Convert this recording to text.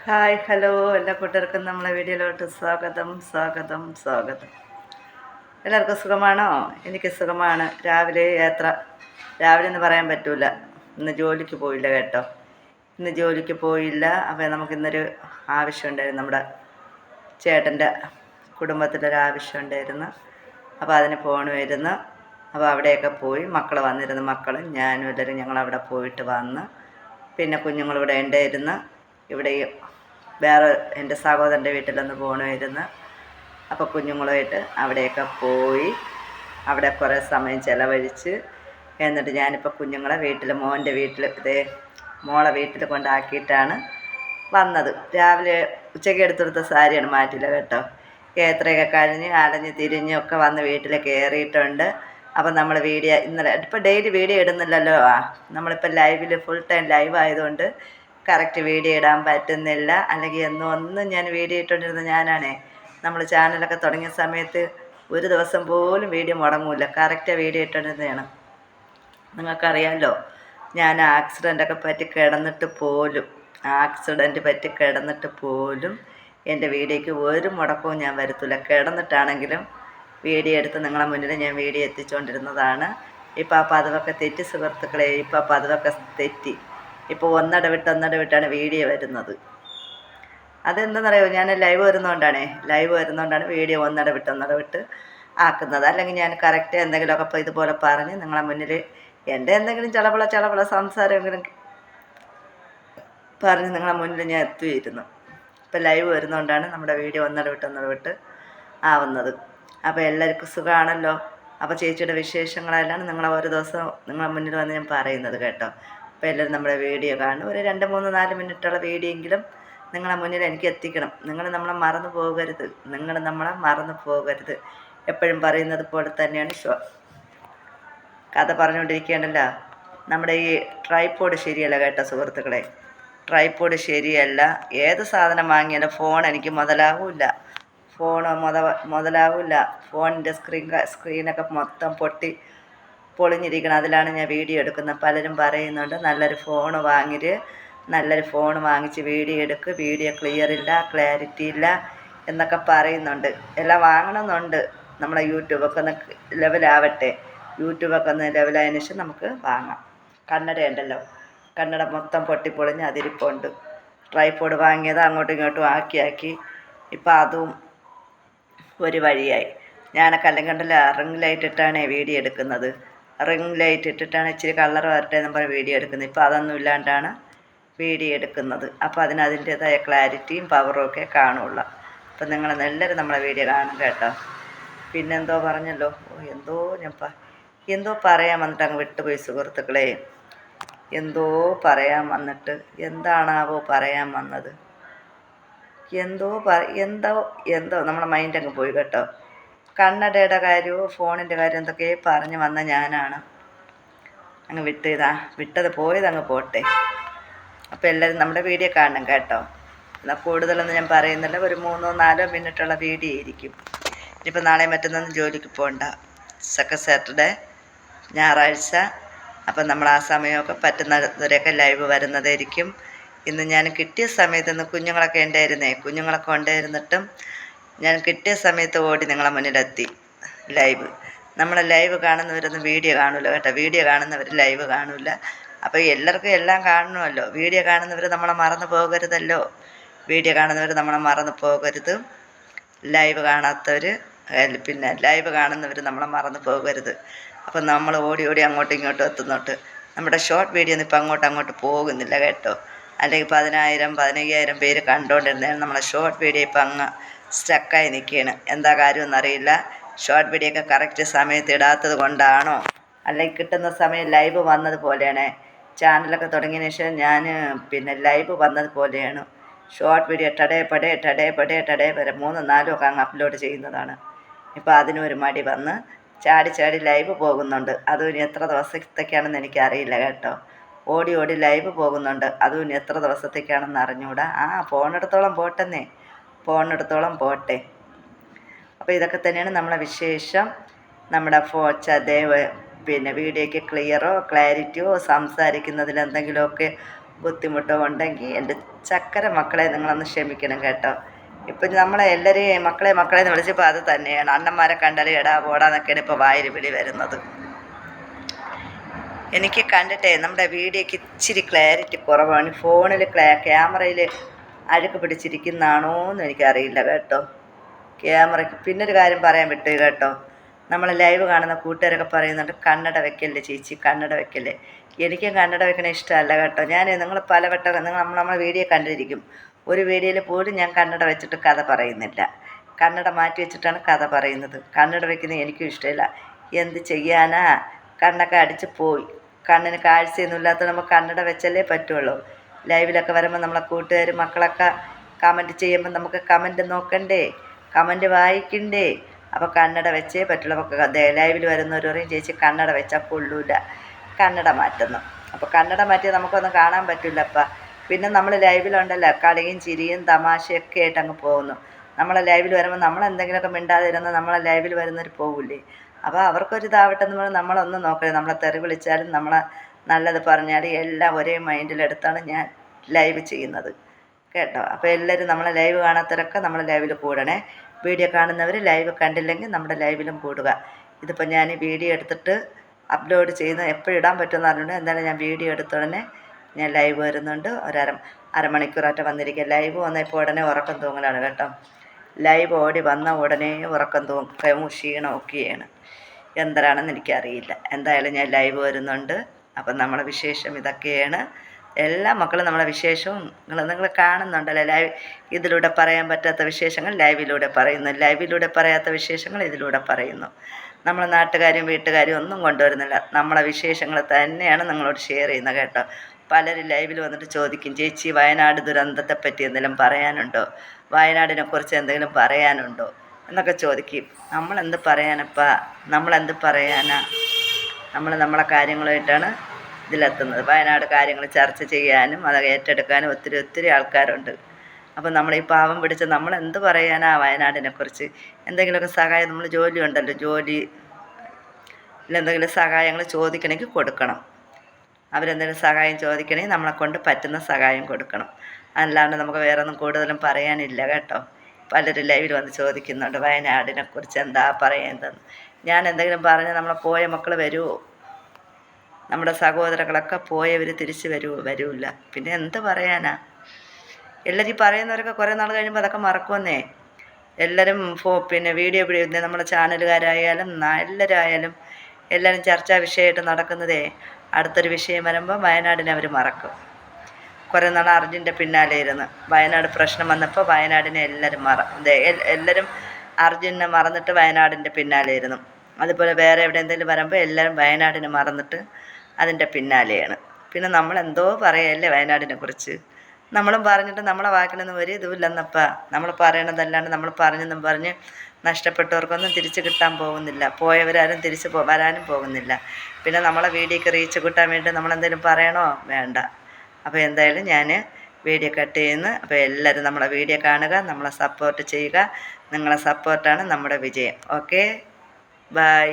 Hi hello എല്ലാ കൂട്ടുകാർക്കും നമ്മളെ വീഡിയോയിലോട്ട് സ്വാഗതം. എല്ലാവർക്കും സുഖമാണോ? എനിക്ക് സുഖമാണ്. രാവിലെ എന്ന് പറയാൻ പറ്റൂല, ഇന്ന് ജോലിക്ക് പോയില്ല കേട്ടോ. ഇന്ന് ജോലിക്ക് പോയില്ല. അപ്പോൾ നമുക്കിന്നൊരു ആവശ്യമുണ്ടായിരുന്നു, നമ്മുടെ ചേട്ടൻ്റെ കുടുംബത്തിലൊരു ആവശ്യമുണ്ടായിരുന്നു. അപ്പോൾ അതിന് പോകണമായിരുന്നു. അപ്പോൾ അവിടെയൊക്കെ പോയി മക്കൾ വന്നിരുന്നു, മക്കളും ഞാനും എല്ലാവരും ഞങ്ങളവിടെ പോയിട്ട് വന്ന്. പിന്നെ കുഞ്ഞുങ്ങളിവിടെ ഉണ്ടായിരുന്നു. ഇവിടെ വേറെ എൻ്റെ സഹോദരൻ്റെ വീട്ടിലൊന്ന് പോകണമായിരുന്നു. അപ്പോൾ കുഞ്ഞുങ്ങളുമായിട്ട് അവിടെയൊക്കെ പോയി അവിടെ കുറേ സമയം ചിലവഴിച്ച് എന്നിട്ട് ഞാനിപ്പോൾ കുഞ്ഞുങ്ങളെ മോൻ്റെ വീട്ടിൽ മോളെ വീട്ടിൽ കൊണ്ടാക്കിയിട്ടാണ് വന്നത്. രാവിലെ ഉച്ചയ്ക്ക് എടുത്തെടുത്ത സാരിയാണ്, മാറ്റില്ല കേട്ടോ. എത്രയൊക്കെ കഴിഞ്ഞ് അലഞ്ഞ് തിരിഞ്ഞൊക്കെ വന്ന് വീട്ടിൽ കയറിയിട്ടുണ്ട്. അപ്പം നമ്മൾ ഇപ്പോൾ ഡെയിലി വീഡിയോ ഇടുന്നില്ലല്ലോ. നമ്മളിപ്പോൾ ഫുൾ ടൈം ലൈവ് ആയതുകൊണ്ട് കറക്റ്റ് വീഡിയോ ഇടാൻ പറ്റുന്നില്ല. അല്ലെങ്കിൽ ഒന്നും ഞാൻ വീഡിയോ ഇട്ടുകൊണ്ടിരുന്ന ഞാനാണേ. നമ്മൾ ചാനലൊക്കെ തുടങ്ങിയ സമയത്ത് ഒരു ദിവസം പോലും വീഡിയോ മുടങ്ങൂല, കറക്റ്റ് വീഡിയോ ഇട്ടുകൊണ്ടിരുന്നതാണ്. നിങ്ങൾക്കറിയാമല്ലോ, ഞാൻ ആക്സിഡൻ്റ് പറ്റി കിടന്നിട്ട് പോലും എൻ്റെ വീഡിയോയ്ക്ക് ഒരു മുടക്കവും ഞാൻ വരുത്തില്ല. കിടന്നിട്ടാണെങ്കിലും വീഡിയോ എടുത്ത് നിങ്ങളെ മുന്നിൽ ഞാൻ വീഡിയോ എത്തിച്ചുകൊണ്ടിരുന്നതാണ്. ഇപ്പോൾ ആ പതിവൊക്കെ തെറ്റി സുഹൃത്തുക്കളെ, തെറ്റി. ഇപ്പോൾ ഒന്നിടവിട്ടാണ് വീഡിയോ വരുന്നത്. അതെന്തെന്നറിയോ, ഞാൻ ലൈവ് വരുന്നതുകൊണ്ടാണ് വീഡിയോ ഒന്നിടവിട്ട് ആക്കുന്നത്. അല്ലെങ്കിൽ ഞാൻ കറക്റ്റ് എന്തെങ്കിലുമൊക്കെ ഇപ്പോൾ ഇതുപോലെ പറഞ്ഞ് നിങ്ങളെ മുന്നിൽ എൻ്റെ എന്തെങ്കിലും ചളപള സംസാരമെങ്കിലും പറഞ്ഞ് നിങ്ങളെ മുന്നിൽ ഞാൻ എത്തിയിരുന്നു. ഇപ്പോൾ ലൈവ് വരുന്നതുകൊണ്ടാണ് നമ്മുടെ വീഡിയോ ഒന്നിടവിട്ട് ആവുന്നത്. അപ്പോൾ എല്ലാവർക്കും സുഖമാണല്ലോ. അപ്പോൾ ചേച്ചിയുടെ വിശേഷങ്ങളെല്ലാം ഓരോ ദിവസം നിങ്ങളെ മുന്നിൽ വന്ന് ഞാൻ പറയുന്നത് കേട്ടോ. അപ്പോൾ എല്ലാവരും നമ്മുടെ വീഡിയോ കാണും. ഒരു 2, 3, 4 മിനിറ്റുള്ള വീഡിയോ എങ്കിലും നിങ്ങളെ മുന്നിൽ എനിക്ക് എത്തിക്കണം. നിങ്ങൾ നമ്മളെ മറന്നു പോകരുത്. എപ്പോഴും പറയുന്നത് പോലെ തന്നെയാണ് കഥ പറഞ്ഞുകൊണ്ടിരിക്കുകയാണല്ലോ. നമ്മുടെ ഈ ട്രൈപോഡ് ശരിയല്ല കേട്ടോ സുഹൃത്തുക്കളെ, ട്രൈപോഡ് ശരിയല്ല. ഏത് സാധനം വാങ്ങിയാലും ഫോൺ എനിക്ക് മുതലാവില്ല. ഫോണിൻ്റെ സ്ക്രീനൊക്കെ മൊത്തം പൊളിഞ്ഞിരിക്കണം. അതിലാണ് ഞാൻ വീഡിയോ എടുക്കുന്നത്. പലരും പറയുന്നുണ്ട് നല്ലൊരു ഫോൺ വാങ്ങിച്ച് വീഡിയോ എടുക്ക്, വീഡിയോ ക്ലാരിറ്റി ഇല്ല എന്നൊക്കെ പറയുന്നുണ്ട്. എല്ലാം വാങ്ങണമെന്നുണ്ട്. നമ്മളെ യൂട്യൂബൊക്കെ ഒന്ന് ലെവലായതിനു ശേഷം നമുക്ക് വാങ്ങാം. കണ്ണട ഉണ്ടല്ലോ, കണ്ണട മൊത്തം പൊട്ടിപ്പൊളിഞ്ഞ് അതിരിപ്പുണ്ട്. ട്രൈപോഡ് വാങ്ങിയത് അങ്ങോട്ടും ഇങ്ങോട്ടും ആക്കി ഇപ്പം അതും ഒരു വഴിയായി. ഞാനൊക്കെ അല്ലെങ്കിൽ റിംഗ് ലൈറ്റ് ഇട്ടാണ് വീഡിയോ എടുക്കുന്നത്. ഇച്ചിരി കളർ വരട്ടെ എന്ന് പറഞ്ഞ് വീഡിയോ എടുക്കുന്നത്. ഇപ്പോൾ അതൊന്നും ഇല്ലാണ്ടാണ് വീഡിയോ എടുക്കുന്നത്. അപ്പോൾ അതിൻ്റേതായ ക്ലാരിറ്റിയും പവറും ഒക്കെ കാണുള്ളൂ. അപ്പം എല്ലാവരും നമ്മളെ വീഡിയോ കാണും കേട്ടോ. പിന്നെന്തോ പറഞ്ഞല്ലോ, എന്തോ പറയാൻ വന്നിട്ട് അങ്ങ് വിട്ടുപോയി സുഹൃത്തുക്കളെ. എന്തോ പറയാൻ വന്നിട്ട് എന്താണാവോ പറയാൻ വന്നത്. എന്തോ നമ്മളെ മൈൻഡ് അങ്ങ് പോയി കേട്ടോ. കണ്ണടയുടെ കാര്യമോ ഫോണിൻ്റെ കാര്യം എന്തൊക്കെ പറഞ്ഞ് വന്ന ഞാനാണ് അങ്ങ് വിട്ടത് പോയതങ്ങ് പോട്ടെ. അപ്പോൾ എല്ലാവരും നമ്മുടെ വീഡിയോ കാണണം കേട്ടോ. എന്നാൽ കൂടുതലൊന്നും ഞാൻ പറയുന്നില്ല. ഒരു 3, 4 മിനിറ്റുള്ള വീഡിയോ ആയിരിക്കും. ഇനിയിപ്പോൾ നാളെ മറ്റന്നൊന്നും ജോലിക്ക് പോകണ്ട. സാറ്റർഡേ ഞായറാഴ്ച. അപ്പം നമ്മൾ ആ സമയമൊക്കെ പറ്റുന്നവരെയൊക്കെ ലൈവ് വരുന്നതായിരിക്കും. ഇന്ന് ഞാൻ കിട്ടിയ സമയത്ത് കുഞ്ഞുങ്ങളൊക്കെ ഉണ്ടായിരുന്നിട്ടും ഞാൻ കിട്ടിയ സമയത്ത് ഓടി നിങ്ങളെ മുന്നിലെത്തി നമ്മളെ ലൈവ് കാണുന്നവരൊന്നും വീഡിയോ കാണില്ല കേട്ടോ. വീഡിയോ കാണുന്നവർ ലൈവ് കാണില്ല. അപ്പോൾ എല്ലാവർക്കും എല്ലാം കാണണമല്ലോ. വീഡിയോ കാണുന്നവർ നമ്മളെ മറന്നു പോകരുതല്ലോ. ലൈവ് കാണുന്നവർ നമ്മളെ മറന്നു പോകരുത്. അപ്പം നമ്മൾ ഓടി അങ്ങോട്ടും ഇങ്ങോട്ടും എത്തുന്നോട്ട് നമ്മുടെ ഷോർട്ട് വീഡിയോ ഒന്നും ഇപ്പം അങ്ങോട്ട് പോകുന്നില്ല കേട്ടോ. അല്ലെങ്കിൽ 10,000, 15,000 പേര് കണ്ടുകൊണ്ടിരുന്നതാണ്. നമ്മളെ ഷോർട്ട് വീഡിയോ ഇപ്പം അങ്ങ് സ്റ്റക്കായി നിൽക്കുകയാണ്. എന്താ കാര്യമെന്നറിയില്ല. ഷോർട്ട് വീഡിയോ ഒക്കെ കറക്റ്റ് സമയത്ത് ഇടാത്തത് കൊണ്ടാണോ, അല്ലെങ്കിൽ കിട്ടുന്ന സമയം ലൈവ് വന്നതുപോലെയാണ്. ചാനലൊക്കെ തുടങ്ങിയതിന് ശേഷം ഞാൻ ലൈവ് വന്നതുപോലെയാണ്. ഷോർട്ട് വീഡിയോ ടടേ പടേ വരെ 3, 4 ഒക്കെ അങ്ങ് അപ്ലോഡ് ചെയ്യുന്നതാണ്. ഇപ്പോൾ അതിനൊരു മടി വന്ന് ചാടി ലൈവ് പോകുന്നുണ്ട്. അതും ഇനി എത്ര ദിവസത്തേക്കാണെന്ന് എനിക്കറിയില്ല കേട്ടോ. ഓടി ലൈവ് പോകുന്നുണ്ട്. അതും ഇനി എത്ര ദിവസത്തേക്കാണെന്ന് അറിഞ്ഞുകൂടാ. ഫോണെടുത്തോളം പോട്ടെ. അപ്പോൾ ഇതൊക്കെ തന്നെയാണ് നമ്മളെ വിശേഷം. നമ്മുടെ വീഡിയോയ്ക്ക് ക്ലിയറോ ക്ലാരിറ്റിയോ സംസാരിക്കുന്നതിൽ എന്തെങ്കിലുമൊക്കെ ബുദ്ധിമുട്ടോ ഉണ്ടെങ്കിൽ എൻ്റെ ചക്കര മക്കളെ നിങ്ങളൊന്ന് ക്ഷമിക്കണം കേട്ടോ. ഇപ്പം നമ്മളെ എല്ലാവരെയും മക്കളെ എന്ന് വിളിച്ചപ്പോൾ അത് തന്നെയാണ്. അണ്ണന്മാരെ കണ്ടാൽ എടാ പോടാന്നൊക്കെയാണ് ഇപ്പോൾ വായിൽ വിളി വരുന്നത്. എനിക്ക് കണ്ടിട്ടേ നമ്മുടെ വീഡിയോക്ക് ഇച്ചിരി ക്ലാരിറ്റി കുറവാണ്. ഫോണിൽ ക്യാമറയിൽ അഴുക്ക് പിടിച്ചിരിക്കുന്നതാണോ എന്ന് എനിക്കറിയില്ല കേട്ടോ. ക്യാമറയ്ക്ക് പിന്നൊരു കാര്യം പറയാൻ വിട്ടു കേട്ടോ. നമ്മൾ ലൈവ് കാണുന്ന കൂട്ടുകാരൊക്കെ പറയുന്നുണ്ട് കണ്ണട വെക്കല്ലേ ചേച്ചി, കണ്ണട വെക്കല്ലേ. എനിക്കും കണ്ണട വെക്കണ ഇഷ്ടമല്ല കേട്ടോ. ഞാൻ നിങ്ങൾ പലവട്ടം നമ്മളെ വീഡിയോ കണ്ടിരിക്കും. ഒരു വീഡിയോയിൽ പോലും ഞാൻ കണ്ണട വെച്ചിട്ട് കഥ പറയുന്നില്ല. കണ്ണട മാറ്റി വെച്ചിട്ടാണ് കഥ പറയുന്നത്. കണ്ണട വെക്കുന്നത് എനിക്കും ഇഷ്ടമില്ല. എന്ത് ചെയ്യാനാ, കണ്ണൊക്കെ അടിച്ച് പോയി. കണ്ണിന് കാഴ്ചയൊന്നും ഇല്ലാത്ത നമ്മൾ കണ്ണട വെച്ചല്ലേ പറ്റുള്ളൂ. ലൈവിലൊക്കെ വരുമ്പോൾ നമ്മളെ കൂട്ടുകാർ മക്കളൊക്കെ കമൻറ്റ് ചെയ്യുമ്പോൾ നമുക്ക് കമൻറ്റ് നോക്കണ്ടേ, കമൻറ്റ് വായിക്കണ്ടേ. അപ്പോൾ കണ്ണട വെച്ചേ പറ്റുള്ളൂ. അപ്പോൾ ലൈവിൽ വരുന്നവർ പറയും ചേച്ചി കണ്ണട വെച്ചാൽ കൊള്ളൂല, കണ്ണട മാറ്റുന്നു. അപ്പോൾ കണ്ണട മാറ്റിയാൽ നമുക്കൊന്നും കാണാൻ പറ്റില്ലപ്പ. പിന്നെ നമ്മൾ ലൈവിലുണ്ടല്ലോ കളിയും ചിരിയും തമാശയൊക്കെ ആയിട്ട് അങ്ങ് പോകുന്നു. നമ്മളെ ലൈവിൽ വരുമ്പോൾ നമ്മളെന്തെങ്കിലുമൊക്കെ മിണ്ടാതിരുന്ന് നമ്മളെ ലൈവിൽ വരുന്നവർ പോകില്ലേ. അപ്പോൾ അവർക്കൊരിതാവട്ടെ എന്ന് പറഞ്ഞാൽ നമ്മളൊന്നും നോക്കരുത്. നമ്മളെ തെറി വിളിച്ചാലും നമ്മളെ നല്ലത് പറഞ്ഞാലും എല്ലാം ഒരേ മൈൻഡിലെടുത്താണ് ഞാൻ ലൈവ് ചെയ്യുന്നത് കേട്ടോ. അപ്പോൾ എല്ലാവരും നമ്മളെ ലൈവ് കാണാത്തവരൊക്കെ നമ്മളെ ലൈവിൽ കൂടണേ. വീഡിയോ കാണുന്നവർ ലൈവ് കണ്ടില്ലെങ്കിൽ നമ്മുടെ ലൈവിലും കൂടുക. ഇതിപ്പോൾ ഞാൻ വീഡിയോ എടുത്തിട്ട് അപ്ലോഡ് ചെയ്യുന്ന എപ്പോഴും ഇടാൻ പറ്റുമെന്ന് പറഞ്ഞിട്ടുണ്ട്. എന്തായാലും ഞാൻ വീഡിയോ എടുത്ത ഉടനെ ഞാൻ ലൈവ് വരുന്നുണ്ട്. അരമണിക്കൂറായിട്ട് വന്നിരിക്കുക. ലൈവ് വന്നപ്പോൾ ഉടനെ ഉറക്കം തൂങ്ങലാണ് കേട്ടോ. ലൈവ് ഓടി വന്ന ഉടനെ ഉറക്കം തൂങ്ങും, ക്ഷീണമൊക്കെയാണ്. എന്തരാണെന്ന് എനിക്കറിയില്ല. എന്തായാലും ഞാൻ ലൈവ് വരുന്നുണ്ട്. അപ്പം നമ്മളെ വിശേഷം ഇതൊക്കെയാണ്. എല്ലാ മക്കളും നമ്മളെ വിശേഷവും നിങ്ങൾ കാണുന്നുണ്ടല്ലോ. ലൈവ് ഇതിലൂടെ പറയാൻ പറ്റാത്ത വിശേഷങ്ങൾ ലൈവിലൂടെ പറയുന്നു, ലൈവിലൂടെ പറയാത്ത വിശേഷങ്ങൾ ഇതിലൂടെ പറയുന്നു. നമ്മളെ നാട്ടുകാരും വീട്ടുകാരും ഒന്നും കൊണ്ടുവരുന്നില്ല. നമ്മളെ വിശേഷങ്ങൾ തന്നെയാണ് നിങ്ങളോട് ഷെയർ ചെയ്യുന്നത് കേട്ടോ. പലരും ലൈവിൽ വന്നിട്ട് ചോദിക്കും ചേച്ചി വയനാട് ദുരന്തത്തെപ്പറ്റി എന്തെങ്കിലും പറയാനുണ്ടോ, വയനാടിനെക്കുറിച്ച് എന്തെങ്കിലും പറയാനുണ്ടോ എന്നൊക്കെ ചോദിക്കും. നമ്മളെന്ത് പറയാനപ്പാ, നമ്മളെന്ത് പറയാനാ. നമ്മളെ കാര്യങ്ങളുമായിട്ടാണ് ഇതിലെത്തുന്നത്. വയനാട് കാര്യങ്ങൾ ചർച്ച ചെയ്യാനും അത് ഏറ്റെടുക്കാനും ഒത്തിരി ആൾക്കാരുണ്ട്. അപ്പോൾ നമ്മൾ ഈ പാവം പിടിച്ച് നമ്മളെന്ത് പറയാനാ വയനാടിനെക്കുറിച്ച്. എന്തെങ്കിലുമൊക്കെ സഹായം, നമ്മൾ ജോലി ഉണ്ടല്ലോ, ജോലിയിൽ എന്തെങ്കിലും സഹായങ്ങൾ ചോദിക്കണമെങ്കിൽ കൊടുക്കണം. അവരെന്തെങ്കിലും സഹായം ചോദിക്കണമെങ്കിൽ നമ്മളെക്കൊണ്ട് പറ്റുന്ന സഹായം കൊടുക്കണം. അല്ലാണ്ട് നമുക്ക് വേറെ ഒന്നും കൂടുതലും പറയാനില്ല കേട്ടോ. പലരും ലൈവിൽ വന്ന് ചോദിക്കുന്നുണ്ട് വയനാടിനെക്കുറിച്ച് എന്താ പറയുന്നതെന്ന്. ഞാൻ എന്തെങ്കിലും പറഞ്ഞാൽ നമ്മളെ പോയ മക്കൾ വരുമോ, നമ്മുടെ സഹോദരങ്ങളൊക്കെ പോയവർ തിരിച്ച് വരൂല്ല. പിന്നെ എന്ത് പറയാനാ. എല്ലാവരും പറയുന്നവരൊക്കെ കുറേ നാൾ കഴിയുമ്പോൾ അതൊക്കെ മറക്കുമെന്നേ. എല്ലാവരും വീഡിയോ പിടിക്കുന്ന നമ്മുടെ ചാനലുകാരായാലും എല്ലാവരായാലും എല്ലാവരും ചർച്ചാ വിഷയമായിട്ട് നടക്കുന്നതേ അടുത്തൊരു വിഷയം വരുമ്പോൾ വയനാടിനെ അവർ മറക്കും. കുറേ നാൾ അർജുൻ്റെ പിന്നാലെ ഇരുന്ന് വയനാട് പ്രശ്നം വന്നപ്പോൾ വയനാടിനെ എല്ലാവരും അർജുനെ മറന്നിട്ട് വയനാടിൻ്റെ പിന്നാലെ ഇരുന്നു. അതുപോലെ വേറെ എവിടെ എന്തെങ്കിലും വരുമ്പോൾ എല്ലാവരും വയനാടിനെ മറന്നിട്ട് അതിൻ്റെ പിന്നാലെയാണ്. പിന്നെ നമ്മളെന്തോ പറയല്ലേ വയനാടിനെ കുറിച്ച്. നമ്മളും പറഞ്ഞിട്ട് നമ്മളെ വാക്കിനൊന്നും ഒരു ഇതുമില്ലെന്നപ്പാ. നമ്മൾ പറയണതല്ലാണ്ട് നമ്മൾ പറഞ്ഞെന്നും പറഞ്ഞ് നഷ്ടപ്പെട്ടവർക്കൊന്നും തിരിച്ച് കിട്ടാൻ പോകുന്നില്ല. പോയവരാരും തിരിച്ച് വരാനും പോകുന്നില്ല. പിന്നെ നമ്മളെ വീഡിയോക്ക് റീച്ച് കിട്ടാൻ വേണ്ടി നമ്മളെന്തെങ്കിലും പറയണോ, വേണ്ട. അപ്പോൾ എന്തായാലും ഞാൻ വീഡിയോ കട്ട് ചെയ്യുന്നു. അപ്പോൾ എല്ലാവരും നമ്മളെ വീഡിയോ കാണുക, നമ്മളെ സപ്പോർട്ട് ചെയ്യുക. നിങ്ങളെ സപ്പോർട്ടാണ് നമ്മുടെ വിജയം. Okay, by.